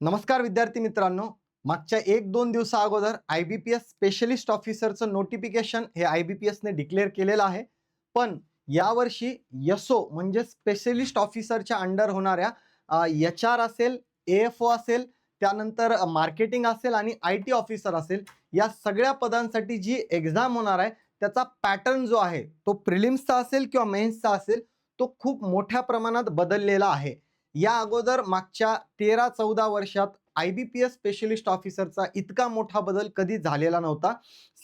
नमस्कार विद्यार्थी मित्रांनो. मागच्या 1-2 दिवसा अगोदर IBPS स्पेशलिस्ट ऑफिसरचं नोटिफिकेशन हे IBPSने डिक्लेअर केलेलं आहे. पण यावर्षी एसओ म्हणजे स्पेशलिस्ट ऑफिसरच्या अंडर होणाऱ्या HR असेल, AFO असेल, त्यानंतर मार्केटिंग असेल आणि IT ऑफिसर असेल, या सगळ्या पदांसाठी जी एक्झाम होणार आहे त्याचा पॅटर्न जो आहे तो प्रिलिम्सचा असेल किंवा मेन्सचा असेल, तो खूप मोठ्या प्रमाणात बदललेला आहे. या अगोदर मागच्या 13-14 वर्षात IBPS स्पेशलिस्ट ऑफिसरचा इतका मोठा बदल कधी झालेला नव्हता.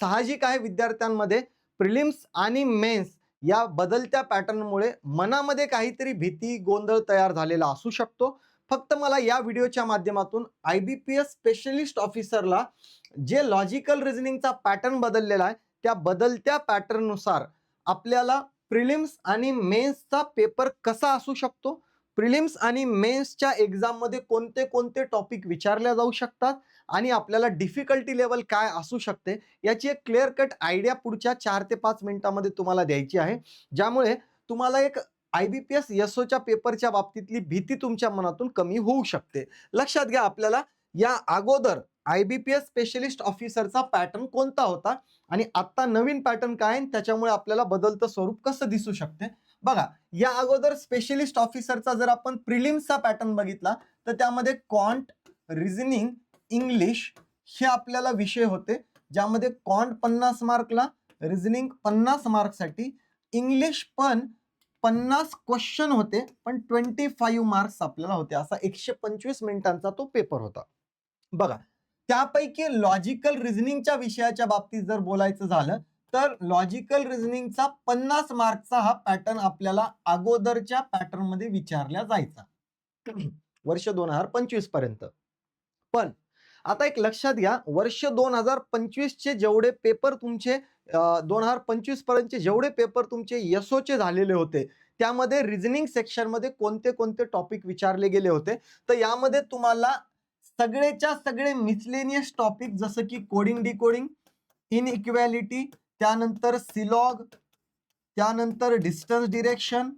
साहजिक आहे विद्यार्थ्यांमध्ये प्रिलिम्स आणि मेन्स या बदलत्या पॅटर्नमुळे मनामध्ये काहीतरी भीती, गोंधळ तयार झालेला असू शकतो. फक्त मला या व्हिडिओच्या माध्यमातून IBPS स्पेशलिस्ट ऑफिसरला जे लॉजिकल रिझनिंगचा पॅटर्न बदललेला आहे, त्या बदलत्या पॅटर्ननुसार आपल्याला प्रिलिम्स आणि मेन्सचा पेपर कसा असू शकतो, प्रिलिम्स आणि मेन्सच्या एक्झाममध्ये कोणते कोणते टॉपिक विचारल्या जाऊ शकतात आणि आपल्याला डिफिकल्टी लेवल काय असू शकते, याची एक क्लिअर कट आयडिया पुढच्या 4 ते 5 मिनिटांमध्ये तुम्हाला द्यायची आहे. ज्यामुळे तुम्हाला एक IBPS एसओच्या पेपरच्या बाबतीतली भीती तुमच्या मनातून कमी होऊ शकते. लक्षात घ्या, आपल्याला या अगोदर IBPS स्पेशलिस्ट ऑफिसरचा पॅटर्न कोणता होता आणि आता नवीन पॅटर्न काय आहे, त्याच्यामुळे आपल्याला बदलतं स्वरूप कसं दिसू शकते. बघा, या अगोदर स्पेशलिस्ट ऑफिसरचा जर आपण प्रिलिम्सचा पॅटर्न बघितला तर त्यामध्ये क्वांट, रिझनिंग, इंग्लिश हे आपल्याला विषय होते. ज्यामध्ये क्वांट 50 मार्कला, रिझनिंग 50 मार्कसाठी, इंग्लिश पण 50 क्वेश्चन होते पण 25 मार्क्स आपल्याला होते. असा 125 मिनिटांचा तो पेपर होता. बघा, त्यापैकी लॉजिकल रिझनिंगच्या विषयाच्या बाबतीत जर बोलायचं झालं तर लॉजिकल रिझनिंगचा 50 मार्कचा हा पॅटर्न आपल्याला अगोदरच्या पॅटर्न मध्ये विचारला जायचा वर्ष 2025 पर्यंत. पण आता एक लक्षात घ्या, वर्ष 2025 चे जेवढे पेपर तुमचे 2025 पर्यंतचे जेवढे पेपर तुमचे एसओचे झालेले होते, त्यामध्ये रिझनिंग सेक्शन मध्ये कोणते कोणते टॉपिक विचारले गेले होते. तर यामध्ये तुम्हाला सगळेच्या सगळे मिसलेनियस टॉपिक जसं की कोडिंग, डिकोडिंग, इनइक्वॅलिटी, त्यानंतर सिलॉग, त्यानंतर डिस्टन्स डिरेक्शन,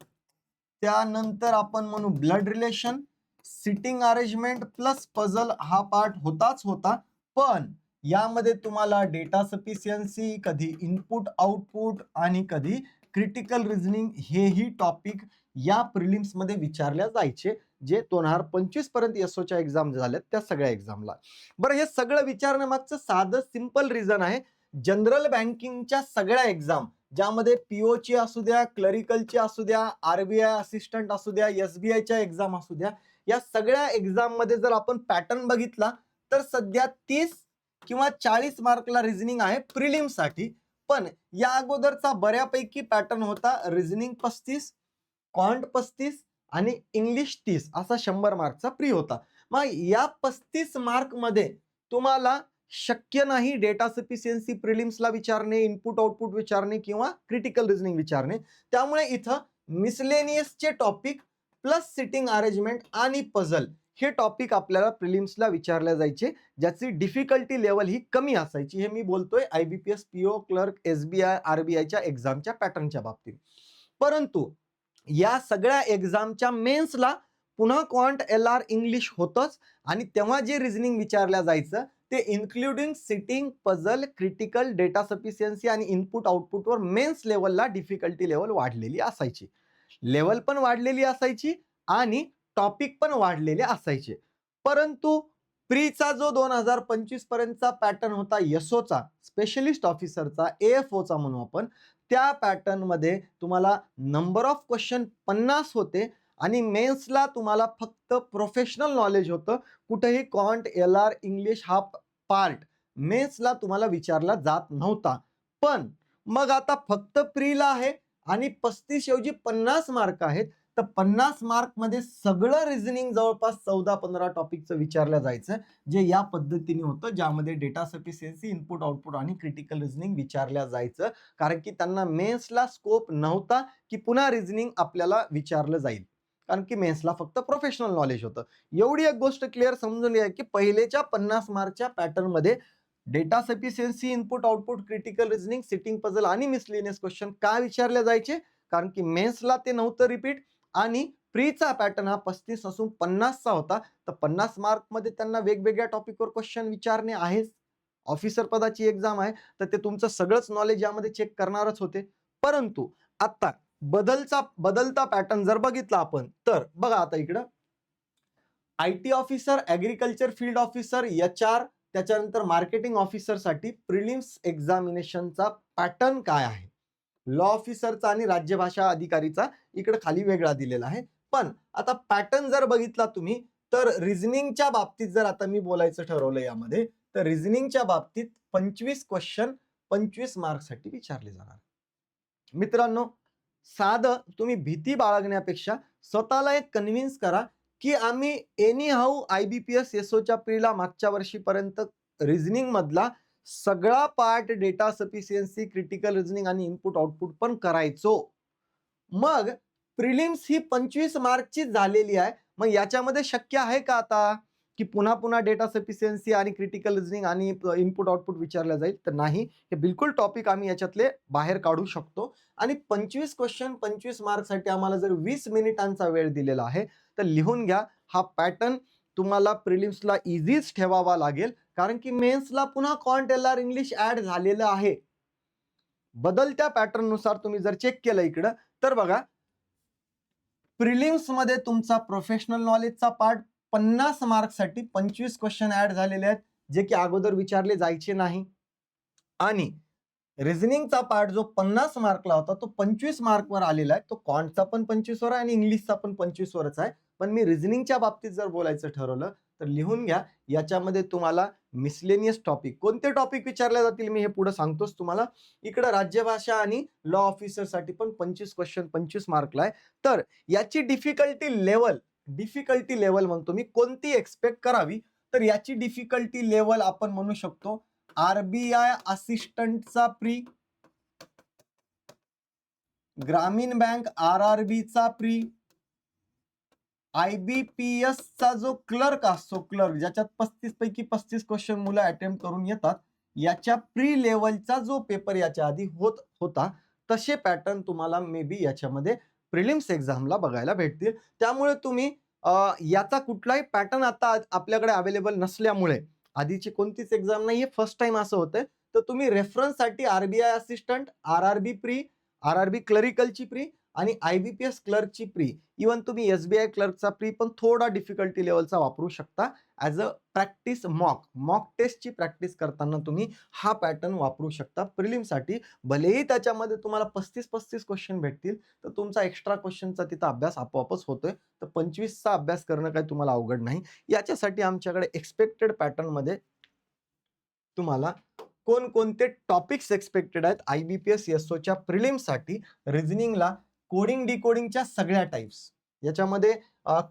त्यानंतर आपण म्हणू blood relation, sitting arrangement plus puzzle हा पार्ट होताच होता. पण यामध्ये तुम्हाला डेटा सफिशियन्सी, कधी इनपुट आउटपुट आणि कधी क्रिटिकल रिझनिंग हेही टॉपिक या प्रिलिम्स मध्ये विचारल्या जायचे, जे 2025 पर्यंत एसओच्या एक्झाम झाल्यात त्या सगळ्या एक्झामला. बरं, हे सगळं विचारण्यामागचं साधं सिंपल रिझन आहे, जनरल बँकिंगच्या सगळ्या एक्झाम, ज्यामध्ये पीओची असू द्या, क्लरिकलची असू द्या, RBI असिस्टंट असू द्या, SBIच्या एक्झाम असू द्या, या सगळ्या एक्झाम मध्ये जर आपण पॅटर्न बघितला तर सध्या 30 किंवा 40 मार्कला रिझनिंग आहे प्रिलिम्स साठी. पण या अगोदरचा बऱ्यापैकी पॅटर्न होता रिझनिंग 35, क्वांट 35 आणि इंग्लिश 30 असा 100 मार्कचा प्री होता. मग या 35 मार्क मध्ये तुम्हाला शक्य नाही डेटा सफिशियन्सी प्रिलिम्सला विचारणे, इनपुट आउटपुट विचारणे किंवा क्रिटिकल रिझनिंग विचारणे. त्यामुळे इथं मिसलेनियसचे टॉपिक प्लस सिटिंग अरेंजमेंट आणि पझल हे टॉपिक आपल्याला प्रिलिम्सला विचारले जायचे, ज्याची डिफिकल्टी लेवल ही कमी असायची. हे मी बोलतोय IBPS PO, क्लर्क, SBI, RBIच्या एक्झामच्या पॅटर्नच्या बाबतीत. परंतु या सगळ्या एक्झामच्या मेन्सला पुन्हा क्वांट, LR, इंग्लिश होतच आणि तेव्हा जे रिझनिंग विचारल्या जायचं ते including sitting, puzzle, critical, data sufficiency आणि इनपुट आउटपुटवर मेन्स लेवलला डिफिकल्टी लेवल वाढलेली असायची. लेवल पण वाढलेली असायची आणि टॉपिक पण वाढलेले असायचे. परंतु प्रीचा जो 2025 पर्यंतचा पॅटर्न होता एसओचा, स्पेशलिस्ट ऑफिसरचा, AFOचा म्हणू आपण, त्या पॅटर्न मध्ये तुम्हाला नंबर ऑफ क्वेश्चन 50 होते आणि मेन्सला तुम्हाला फक्त प्रोफेशनल नॉलेज होतं. कुठेही क्वांट, LR, इंग्लिश हा पार्ट मेन्सला तुम्हाला विचारला जात नव्हता. पण मग आता फक्त प्रीला आहे आणि 35 ऐवजी 50 मार्क आहेत. तर 50 मार्क मध्ये सगळं रिझनिंग जवळपास 14-15 टॉपिकचं विचारलं जायचं, जे या पद्धतीने होतं, ज्यामध्ये डेटा सफिशियन्सी, इनपुट आउटपुट आणि क्रिटिकल रिझनिंग विचारल्या जायचं. कारण की त्यांना मेन्सला स्कोप नव्हता की पुन्हा रिझनिंग आपल्याला विचारलं जाईल, कारण की मेन्सला फक्त प्रोफेशनल नॉलेज होतं. एवढी एक गोष्ट क्लिअर समजून घ्या की पहिलेच्या 50 मार्कच्या पॅटर्न मध्ये data sufficiency, input output, critical reasoning, sitting puzzle आणि मिसलेनियस क्वेश्चन का विचारले जायचे, कारण की मेन्सला ते नव्हतं रिपीट आणि प्रीचा पॅटर्न हा 35 असून 50चा होता. तर 50 मार्क मध्ये त्यांना वेगवेगळ्या टॉपिकवर क्वेश्चन विचारणे आहेच. ऑफिसर पदाची एक्झाम आहे, तर ते तुमचं सगळंच नॉलेज यामध्ये चेक करणारच होते. परंतु आता बदलता पॅटर्न जर बघितला आपण, तर बघा आता इकडं IT officer, agriculture field officer, HR, त्याच्यानंतर मार्केटिंग ऑफिसरसाठी प्रिलिम्स एक्झामिनेशनचा पॅटर्न काय आहे? लॉ ऑफिसरचा आणि राज्यभाषा अधिकारीचा इकडे खाली वेगळा दिलेला आहे. पण आता पॅटर्न जर बघितला तुम्ही, तर रिझनिंगच्या बाबतीत जर आता मी बोलायचं ठरवलं यामध्ये, तर रिझनिंगच्या बाबतीत 25 क्वेश्चन 25 मार्कसाठी विचारले जाणार. मित्रांनो, साधं तुम्ही भीती बाळगण्यापेक्षा स्वतःला एक कन्व्हिन्स करा, की आम्ही एनी हाऊ IBPS SOच्या प्रीला मागच्या वर्षीपर्यंत रिझनिंग मधला सगळा part data sufficiency, critical reasoning आणि इनपुट आउटपुट पण करायचो. मग प्रिलिम्स ही 25 मार्कची झालेली आहे. मग याच्यामध्ये शक्य आहे का आता, की पुन्हा पुन्हा डेटा सफिशियन्सी आणि क्रिटिकल रिझनिंग आणि इनपुट आउटपुट विचारलं जाईल? तर नाही. हे बिलकुल टॉपिक आम्ही याच्यातले बाहेर काढू शकतो. आणि 25 क्वेश्चन 25 मार्कसाठी आम्हाला जर 20 मिनिटांचा वेळ दिलेला आहे, तर लिहून घ्या. हा पॅटर्न तुम्हाला प्रिलिम्सला इझीच ठेवावा लागेल, कारण की मेन्सला पुन्हा क्वांट LR इंग्लिश ऍड झालेलं आहे. बदलत्या पॅटर्न नुसार तुम्ही जर चेक केलं इकडं, तर बघा प्रिलिम्स मध्ये तुमचा प्रोफेशनल नॉलेजचा पार्ट 50 मार्कसाठी 25 क्वेश्चन ऍड झालेले आहेत, जे की अगोदर विचारले जायचे नाही. आणि रिझनिंगचा पार्ट जो 50 मार्कला होता तो 25 मार्कवर आलेला आहे. तो क्वांटचा पण 25 वर आहे आणि इंग्लिशचा पण 25 वरच आहे. पण मी रिझनिंगच्या बाबतीत जर बोलायचं ठरवलं, तर लिहून घ्या. याच्यामध्ये तुम्हाला मिसलेनियस टॉपिक, कोणते टॉपिक विचारले जातील मी हे पुढे सांगतोच तुम्हाला. इकडे राज्यभाषा आणि लॉ ऑफिसरसाठी पण 25 क्वेश्चन 25 मार्कला आहे. तर याची डिफिकल्टी लेवल म्हणतो मी, कोणती एक्सपेक्ट करावी? तर याची डिफिकल्टी लेवल आपण म्हणू शकतो RBI असिस्टंटचा प्री, ग्रामीण बँक RRB चा प्री, IBPS चा जो क्लर्क असतो, क्लर्क ज्याच्यात 35 पैकी 35 क्वेश्चन मुलं अटेम्प्ट करून येतात, याच्या प्री लेवलचा जो पेपर याच्या आधी होता, तसे पॅटर्न तुम्हाला मे बी याच्यामध्ये प्रिलिम्स एक्झामला बघायला भेटतील. त्यामुळे तुम्ही याचा कुठलाही पॅटर्न आता आपल्याकडे अवेलेबल नसल्यामुळे, आधीची कोणतीच एक्झाम नाहीये, फर्स्ट टाइम असं होतंय, तर तुम्ही रेफरन्ससाठी RBI assistant, RRB pre, RRB क्लरिकलची प्री आणि IBPS क्लर्कची प्री, इवन तुम्ही SBI क्लर्कचा प्री पण थोडा डिफिकल्टी लेवलचा वापरू शकता ऍज अ प्रॅक्टिस. मॉक टेस्टची प्रॅक्टिस करताना तुम्ही हा पॅटर्न वापरू शकता प्रिलिमसाठी. भलेही त्याच्यामध्ये तुम्हाला 35 क्वेश्चन भेटतील, तर तुमचा एक्स्ट्रा क्वेश्चनचा तिथं अभ्यास आपोआपच होतोय. तर 25चा अभ्यास करणं काही तुम्हाला अवघड नाही. याच्यासाठी आमच्याकडे एक्सपेक्टेड पॅटर्न मध्ये तुम्हाला कोणकोणते टॉपिक्स एक्सपेक्टेड आहेत IBPS SOच्या प्रिलिम्ससाठी. रिझनिंगला कोडिंग डिकोडिंगच्या सगळ्या टाइप्स, याच्यामध्ये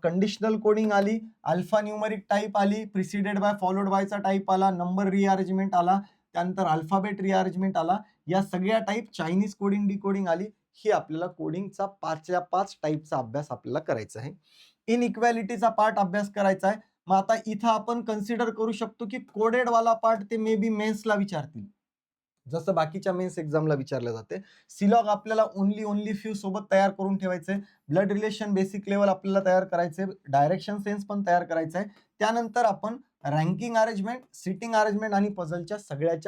कंडिशनल कोडिंग आली, अल्फा न्यूमरिक टाईप आली, प्रिसिडेड बाय फॉलोड बायचा टाईप आला, नंबर रिअरेंजमेंट आला, त्यानंतर अल्फाबेट रिअरेंजमेंट आला, या सगळ्या टाईप, चायनीज कोडिंग डिकोडिंग आली. ही आपल्याला कोडिंगचा 5च्या 5 टाईपचा अभ्यास आपल्याला करायचा आहे. इनइक्वॅलिटीचा पार्ट अभ्यास करायचा आहे. मग आता इथं आपण कन्सिडर करू शकतो की कोडेड वाला पार्ट ते मे बी मेन्सला विचारतील, जसं बाकीच्या मेन्स एक्झामला विचारले जाते. सिलॉग आपल्याला ओनली फ्यू सोबत तयार करून ठेवायचे. ब्लड रिलेशन बेसिक लेवल आपल्याला तयार करायचे, डायरेक्शन सेन्स पण तयार करायचा आहे. त्यानंतर आपण रँकिंग अरेंजमेंट, सिटिंग अरेंजमेंट आणि पझलच्या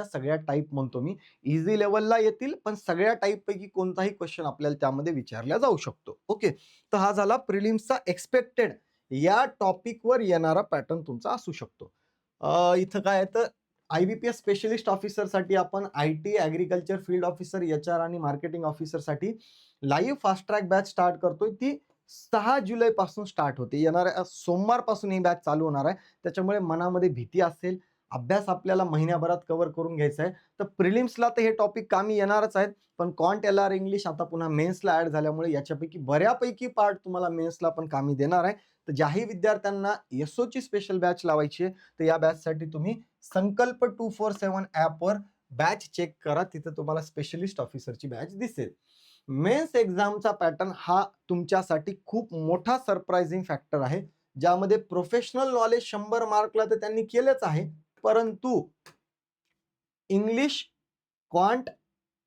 सगळ्या टाईप म्हणतो मी. इझी लेवलला येतील, पण सगळ्या टाईप पैकी कोणताही क्वेश्चन आपल्याला त्यामध्ये विचारला जाऊ शकतो. ओके, तर हा झाला प्रिलिम्सचा एक्सपेक्टेड या टॉपिकवर येणारा पॅटर्न तुमचा असू शकतो. इथं काय आहे तर IBPS स्पेशलिस्ट ऑफिसरसाठी आपण IT, agriculture field officer, HR आणि मार्केटिंग ऑफिसरसाठी live fast track batch start करतोय. ती 6 जुलै पासून स्टार्ट होते. येणाऱ्या सोमवारपासून ही बॅच चालू होणार आहे. त्याच्यामुळे मनामध्ये भीती असेल, अभ्यास आपल्याला महिन्याभरात कव्हर करून घ्यायचा आहे. तर प्रिलिम्सला तर हे टॉपिक कामी येणारच आहेत, पण क्वांट LR इंग्लिश आता पुन्हा मेन्सला ऍड झाल्यामुळे याच्यापैकी बऱ्यापैकी पार्ट तुम्हाला मेन्सला पण कामी देणार आहे. तर ज्याही विद्यार्थ्यांना SOची स्पेशल बॅच लावायची आहे, तर या बॅचसाठी तुम्ही संकल्प 247 ॲपवर बॅच चेक करा. तिथे तुम्हाला स्पेशलिस्ट ऑफिसरची बॅच दिसेल. मेन्स एक्झामचा पॅटर्न हा तुमच्यासाठी खूप मोठा सरप्राइझिंग फॅक्टर आहे, ज्यामध्ये प्रोफेशनल नॉलेज 100 मार्कला तर त्यांनी केलेच आहे, परंतु इंग्लिश, क्वांट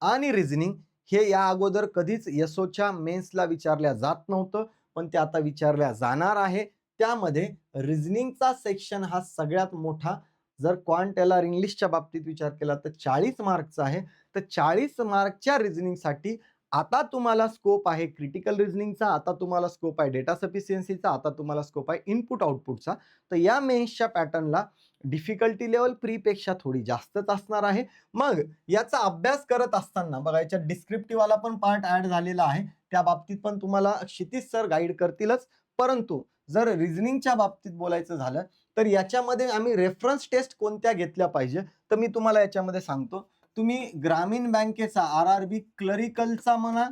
आणि रिझनिंग हे या अगोदर कधीच SOच्या मेन्सला विचारल्या जात नव्हतं. पण ते आता विचारल्या जाणार आहे. त्यामध्ये रिझनिंगचा सेक्शन हा सगळ्यात मोठा. जर क्वांट एलआर इंग्लिशच्या बाबतीत विचार केला तर 40 मार्कचा आहे. तर 40 मार्कच्या रिझनिंगसाठी आता तुम्हाला स्कोप आहे क्रिटिकल रिझनिंगचा, आता तुम्हाला स्कोप आहे डेटा सफिशियन्सीचा, आता तुम्हाला स्कोप आहे इनपुट आउटपुटचा. तर या मेन्सच्या पॅटर्नला डिफिकल्टी लेवल प्रीपेक्षा थोडी जास्तच असणार आहे. मग याचा अभ्यास करत असताना बघा, याच्यात डिस्क्रिप्टिव्ह वाला पण पार्ट ऍड झालेला आहे. त्या बाबतीत पण तुम्हाला क्षितिज सर गाईड करतीलच. परंतु जर रिझनिंगच्या बाबतीत बोलायचं झालं तर याच्यामध्ये आम्ही रेफरन्स टेस्ट कोणत्या घेतल्या पाहिजे, तर मी तुम्हाला याच्यामध्ये सांगतो. तुम्ही ग्रामीण बँकेचा आरआरबी क्लरिकलचा म्हणा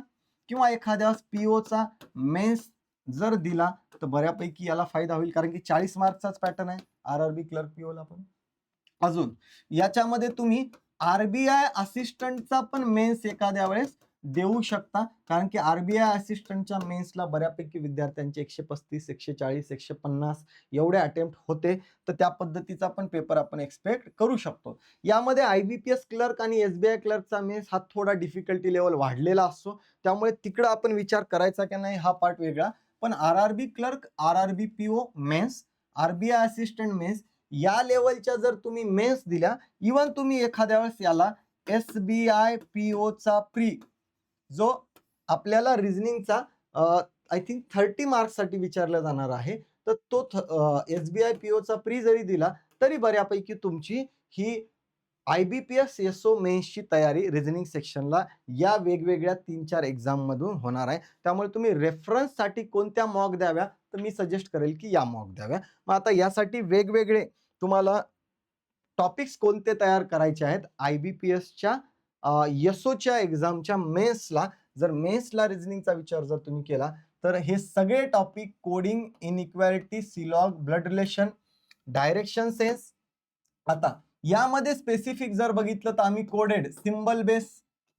किंवा एखाद्या पीओचा मेन्स जर दिला तर बऱ्यापैकी याला फायदा होईल, कारण की 40 मार्कचाच पॅटर्न आहे आरआरबी क्लर्क पीओला पण. अजून याच्यामध्ये तुम्ही आरबीआय असिस्टंटचा पण मेन्स एखाद्या वेळेस देऊ शकता, कारण की आरबीआय असिस्टंटच्या मेन्सला बऱ्यापैकी विद्यार्थ्यांचे 135, 140, 150 एवढे अटेम्प्ट होते. तर त्या पद्धतीचा पण पेपर आपण एक्सपेक्ट करू शकतो. यामध्ये आयबीपीएस क्लर्क आणि एसबीआय क्लर्कचा मेन्स हा थोडा डिफिकल्टी लेवल वाढलेला असतो, त्यामुळे तिकडं आपण विचार करायचा की नाही हा पार्ट वेगळा. पण RRB clerk, RRB PO mains, RBI assistant mains या लेवलच्या जर तुम्ही मेन्स दिल्या, इवन तुम्ही एखाद्या वेळेस याला एसबीआय पीओचा प्री जो आपल्याला रिझनिंगचा आय थिंक 30 मार्क्ससाठी विचारला जाणार आहे, तर तो एसबीआय पीओचा प्री जरी दिला तरी बऱ्यापैकी तुमची ही आयबीपीएस एसओ मेन्सची तयारी रिझनिंग सेक्शनला या वेगवेगळ्या 3-4 एक्झाम मधून होणार आहे. त्यामुळे तुम्ही रेफरन्ससाठी कोणत्या मॉक द्याव्या, तर मी सजेस्ट करेल की या मॉक द्याव्या. मग आता यासाठी वेगवेगळे तुम्हाला टॉपिक्स कोणते तयार करायचे आहेत आयबीपीएसच्या एसओच्या एक्झामच्या मेन्सला. जर मेन्सला रिझनिंगचा विचार जर तुम्ही केला तर हे सगळे टॉपिक कोडिंग, इनइक्वॅलिटी, सिलॉग, ब्लड रिलेशन, डायरेक्शन सेन्स. आता यामध्ये स्पेसिफिक जर बघितलं तर आम्ही कोडेड सिम्बल बेस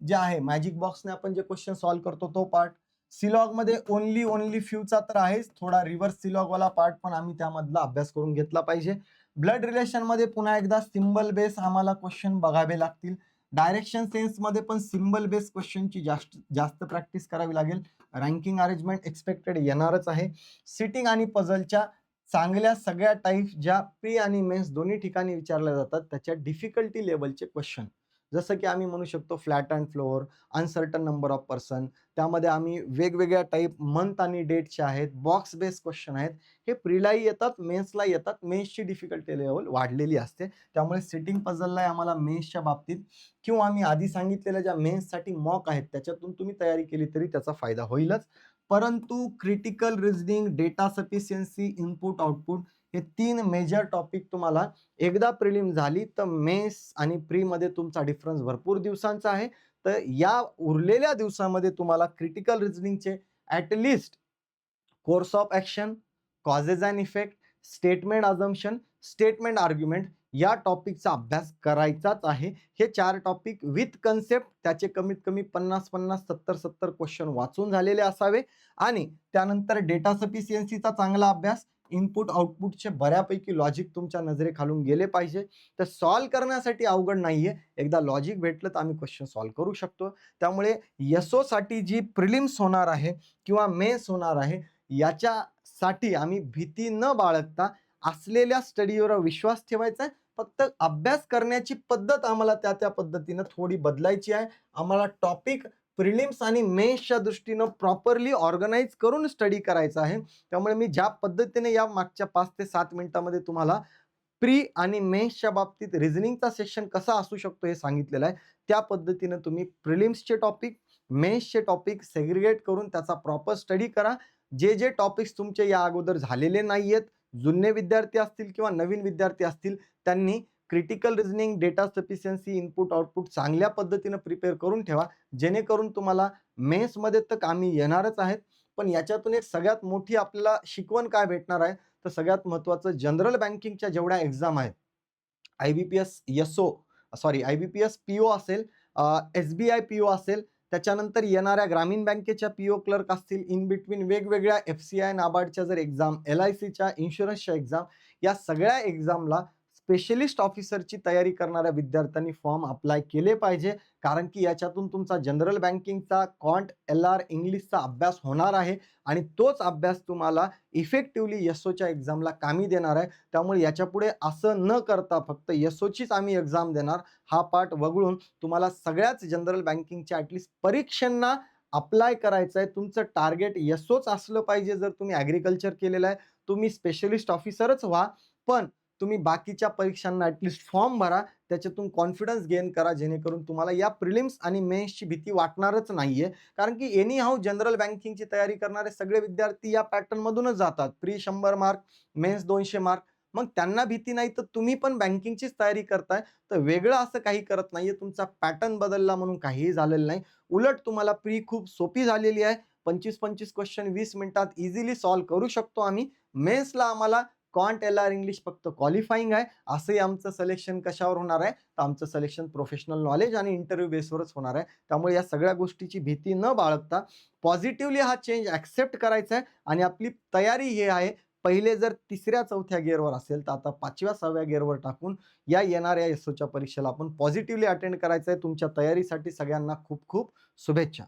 जे आहे, मॅजिक बॉक्सने आपण जे क्वेश्चन सॉल्व्ह करतो तो पार्ट. सिलॉग मध्ये ओनली फ्यूचा तर आहेच, थोडा रिव्हर्स सिलॉग वाला पार्ट पण आम्ही त्यामधला अभ्यास करून घेतला पाहिजे. ब्लड रिलेशन मध्ये पुन्हा एकदा सिम्बल बेस आम्हाला क्वेश्चन बघावे लागतील. डायरेक्शन सेन्स मध्ये पण सिम्बल बेस क्वेश्चनची जास्त प्रॅक्टिस करावी लागेल. रँकिंग अरेंजमेंट एक्सपेक्टेड येणारच आहे. सिटिंग आणि पझलच्या चांगल्या सगळ्या टाईप ज्या प्री आणि मेन्स दोन्ही ठिकाणी विचारल्या जातात त्याच्या डिफिकल्टी लेवलचे क्वेश्चन, जसं की आम्ही म्हणू शकतो flat and floor, uncertain number of person, त्यामध्ये आम्ही वेगवेगळ्या टाईप मंथ आणि डेटचे आहेत, बॉक्स बेस क्वेश्चन आहेत. हे प्रीलाही येतात, मेन्सला येतात. मेन्सची डिफिकल्टी लेवल वाढलेली असते, त्यामुळे सिटिंग पझलला आम्हाला मेन्सच्या बाबतीत किंवा आम्ही आधी सांगितलेल्या ज्या मेन्ससाठी मॉक आहेत त्याच्यातून तुम्ही तयारी केली तरी त्याचा फायदा होईलच. परंतु critical reasoning, data sufficiency, input output हे 3 मेजर टॉपिक तुम्हाला एकदा प्रिलिम झाली तर मेन्स आणि प्री मध्ये तुमचा डिफरन्स भरपूर दिवसांचा आहे. तर या उरलेल्या दिवसामध्ये तुम्हाला क्रिटिकल रिझनिंगचे at least course of action, causes and effect, statement assumption, statement argument या टॉपिकचा अभ्यास करायचाच आहे. हे 4 टॉपिक विथ कन्सेप्ट त्याचे कमीत कमी 50-50, 70-70 क्वेश्चन वाचून झालेले असावे. आणि त्यानंतर डेटा सफिशियन्सीचा चांगला अभ्यास, इनपुट आउटपुटचे बऱ्यापैकी लॉजिक तुमच्या नजरेखालून गेले पाहिजे. तर सॉल्व्ह करण्यासाठी अवघड नाहीये, एकदा लॉजिक भेटलं तर आम्ही क्वेश्चन सॉल्व्ह करू शकतो. त्यामुळे एसओ साठी जी प्रिलिम्स होणार आहे किंवा मेन्स होणार आहे याच्यासाठी आम्ही भीती न बाळगता असलेल्या स्टडीवर विश्वास ठेवायचा आहे. फक्त अभ्यास करण्याची पद्धत आम्हाला त्या पद्धतीनं थोडी बदलायची आहे. आम्हाला टॉपिक प्रिलिम्स आणि मेन्सच्या दृष्टीनं प्रॉपरली ऑर्गनाइज करून स्टडी करायचा आहे. त्यामुळे मी ज्या पद्धतीने या मागच्या 5 ते 7 मिनिटांमध्ये तुम्हाला प्री आणि मेन्सच्या बाबतीत रिझनिंगचा सेक्शन कसा असू शकतो हे सांगितलेलं आहे, त्या पद्धतीने तुम्ही प्रिलिम्सचे टॉपिक, मेन्सचे टॉपिक सेग्रिगेट करून त्याचा प्रॉपर स्टडी करा. जे टॉपिक्स तुमचे या अगोदर झालेले नाहीयेत, जुने विद्यार्थी असतील किंवा नवीन विद्यार्थी असतील, त्यांनी critical reasoning, data sufficiency, input output चांगल्या पद्धतीने प्रिपेअर करून ठेवा, जेणेकरून तुम्हाला मेन्समध्ये तर आम्ही येणारच आहेत. पण याच्यातून एक सगळ्यात मोठी आपल्याला शिकवण काय भेटणार आहे, तर सगळ्यात महत्त्वाचं जनरल बँकिंगच्या जेवढ्या एक्झाम आहेत, आयबीपीएस एसओ आयबीपीएस पीओ असेल, एसबीआय पीओ असेल, त्याच्यानंतर येणाऱ्या ग्रामीण बँकेच्या पीओ क्लर्क असतील, इन बिटवीन वेगवेगळ्या एफसीआय, नाबार्डच्या जर एक्झाम, एलआयसीच्या, इन्शुरन्सच्या एक्झाम, या सगळ्या एक्झामला स्पेशलिस्ट ऑफिसरची तयारी करणाऱ्या विद्यार्थ्यांनी फॉर्म अप्लाय केले पाहिजे. कारण की याच्यातून तुमचा जनरल बँकिंगचा, क्वांट, एल-आर, इंग्लिशचा अभ्यास होणार आहे आणि तोच अभ्यास तुम्हाला इफेक्टिव्हली एस-ओच्या एक्झामला कामी देणार आहे. त्यामुळे याच्यापुढे असं न करता फक्त एस-ओचीच आम्ही एक्झाम देणार, हा पाठ वगळून तुम्हाला सगळ्याच जनरल बँकिंगच्या ॲटलीस्ट परीक्षांना अप्लाय करायचं आहे. तुमचं टार्गेट एस-ओच असलं पाहिजे. जर तुम्ही ॲग्रीकल्चर केलेलं आहे, तुम्ही स्पेशलिस्ट ऑफिसरच व्हा. पण तुम्ही बाकीच्या परीक्षांना ॲटलीस्ट फॉर्म भरा. त्याच्यातून कॉन्फिडन्स गेन करा, जेणेकरून तुम्हाला या प्रिलिम्स आणि मेन्सची भीती वाटणारच नाहीये. कारण की एनी हाऊ जनरल बँकिंगची तयारी करणारे सगळे विद्यार्थी या पॅटर्नमधूनच जातात. Pre 100 mark, mains 200 mark. मग त्यांना भीती नाही, तर तुम्ही पण बँकिंगचीच तयारी करताय, तर वेगळं असं काही करत नाहीये. तुमचा पॅटर्न बदलला म्हणून काहीही झालेलं नाही. उलट तुम्हाला प्री खूप सोपी झालेली आहे. 25-25 क्वेश्चन 20 मिनिटात इझिली सॉल्व्ह करू शकतो आम्ही. मेन्सला आम्हाला क्वांट, एल-आर, इंग्लिश फक्त क्वालिफाईंग आहे. असंही आमचं सिलेक्शन कशावर होणार आहे? तर आमचं सिलेक्शन प्रोफेशनल नॉलेज आणि इंटरव्ह्यू बेसवरच होणार आहे. त्यामुळे या सगळ्या गोष्टीची भीती न बाळगता पॉझिटिव्हली हा चेंज ॲक्सेप्ट करायचा आहे आणि आपली तयारी ही आहे. पहिले जर 3ऱ्या-4थ्या गिअरवर असेल, तर आता 5व्या-6व्या गिअरवर टाकून या येणाऱ्या एस-ओच्या परीक्षेला आपण पॉझिटिव्हली अटेंड करायचं आहे. तुमच्या तयारीसाठी सगळ्यांना खूप खूप शुभेच्छा.